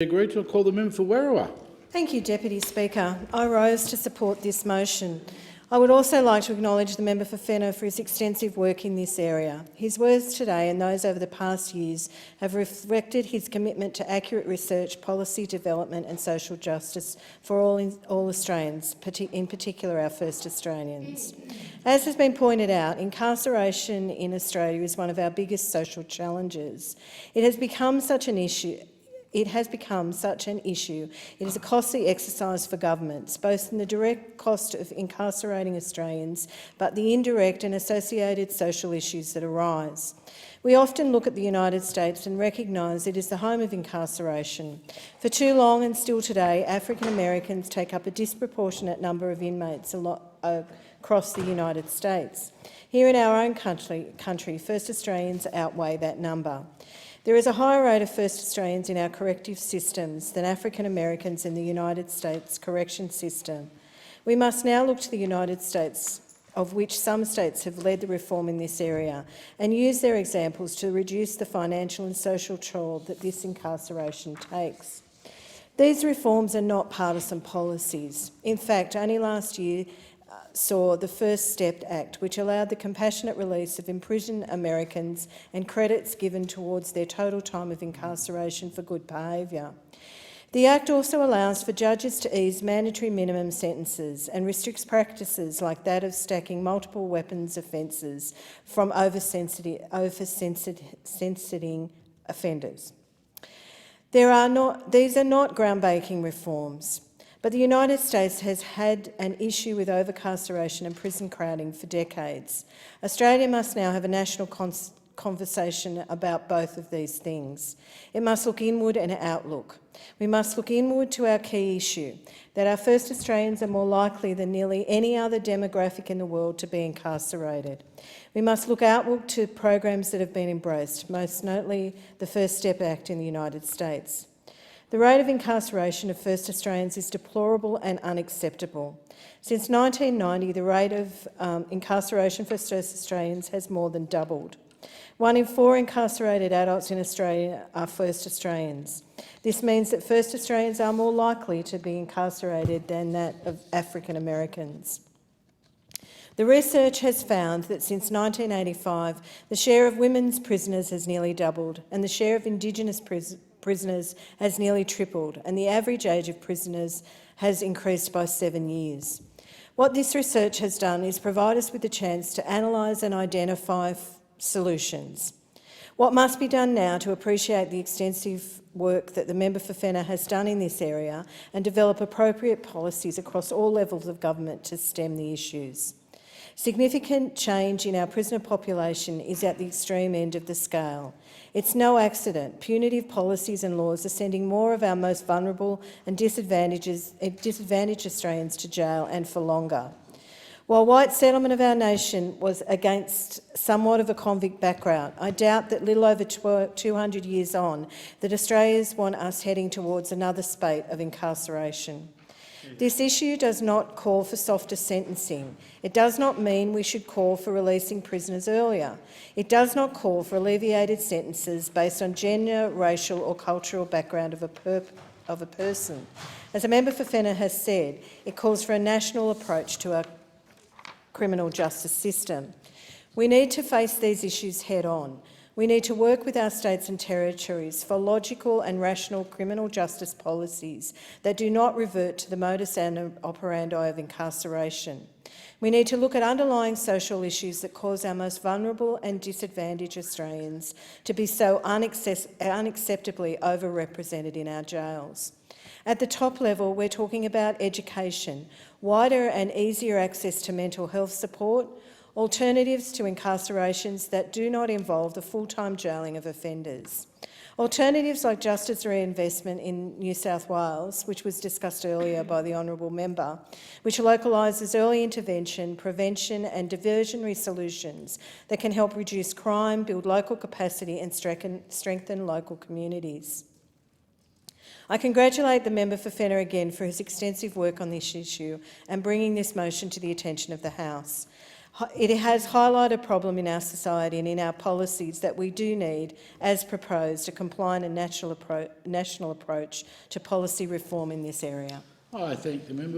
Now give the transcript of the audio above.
Agreed. I'll call the member for Werriwa. Thank you, Deputy Speaker. I rose to support this motion. I would also like to acknowledge the member for Fenner for his extensive work in this area. His words today and those over the past years have reflected his commitment to accurate research, policy development and social justice for all Australians, in particular our First Australians. As has been pointed out, incarceration in Australia is one of our biggest social challenges. It has become such an issue. It is a costly exercise for governments, both in the direct cost of incarcerating Australians, but the indirect and associated social issues that arise. We often look at the United States and recognise it is the home of incarceration. For too long and still today, African Americans take up a disproportionate number of inmates across the United States. Here in our own country, First Australians outweigh that number. There is a higher rate of First Australians in our corrective systems than African Americans in the United States correction system. We must now look to the United States, of which some states have led the reform in this area, and use their examples to reduce the financial and social toll that this incarceration takes. These reforms are not partisan policies. In fact, only last year saw the First Step Act, which allowed the compassionate release of imprisoned Americans and credits given towards their total time of incarceration for good behaviour. The Act also allows for judges to ease mandatory minimum sentences and restricts practices like that of stacking multiple weapons offences from oversentencing offenders. These are not groundbreaking reforms. But the United States has had an issue with overcarceration and prison crowding for decades. Australia must now have a national conversation about both of these things. It must look inward and outlook. We must look inward to our key issue, that our First Australians are more likely than nearly any other demographic in the world to be incarcerated. We must look outward to programs that have been embraced, most notably the First Step Act in the United States. The rate of incarceration of First Australians is deplorable and unacceptable. Since 1990, the rate of incarceration for First Australians has more than doubled. 1 in 4 incarcerated adults in Australia are First Australians. This means that First Australians are more likely to be incarcerated than that of African Americans. The research has found that since 1985, the share of women's prisoners has nearly doubled and the share of Indigenous prisoners has nearly tripled, and the average age of prisoners has increased by 7 years. What this research has done is provide us with the chance to analyse and identify solutions. What must be done now to appreciate the extensive work that the member for Fenner has done in this area and develop appropriate policies across all levels of government to stem the issues. Significant change in our prisoner population is at the extreme end of the scale. It's no accident. Punitive policies and laws are sending more of our most vulnerable and disadvantaged Australians to jail and for longer. While white settlement of our nation was against somewhat of a convict background, I doubt that little over 200 years on that Australians want us heading towards another spate of incarceration. This issue does not call for softer sentencing. It does not mean we should call for releasing prisoners earlier. It does not call for alleviated sentences based on gender, racial or cultural background of a person. As a member for Fenner has said, it calls for a national approach to our criminal justice system. We need to face these issues head on. We need to work with our states and territories for logical and rational criminal justice policies that do not revert to the modus operandi of incarceration. We need to look at underlying social issues that cause our most vulnerable and disadvantaged Australians to be so unacceptably overrepresented in our jails. At the top level, we're talking about education, wider and easier access to mental health support, alternatives to incarcerations that do not involve the full-time jailing of offenders. Alternatives like justice reinvestment in New South Wales, which was discussed earlier by the honourable member, which localises early intervention, prevention and diversionary solutions that can help reduce crime, build local capacity and strengthen local communities. I congratulate the member for Fenner again for his extensive work on this issue and bringing this motion to the attention of the House. It has highlighted a problem in our society and in our policies that we do need, as proposed, a compliant and national approach to policy reform in this area. I thank the member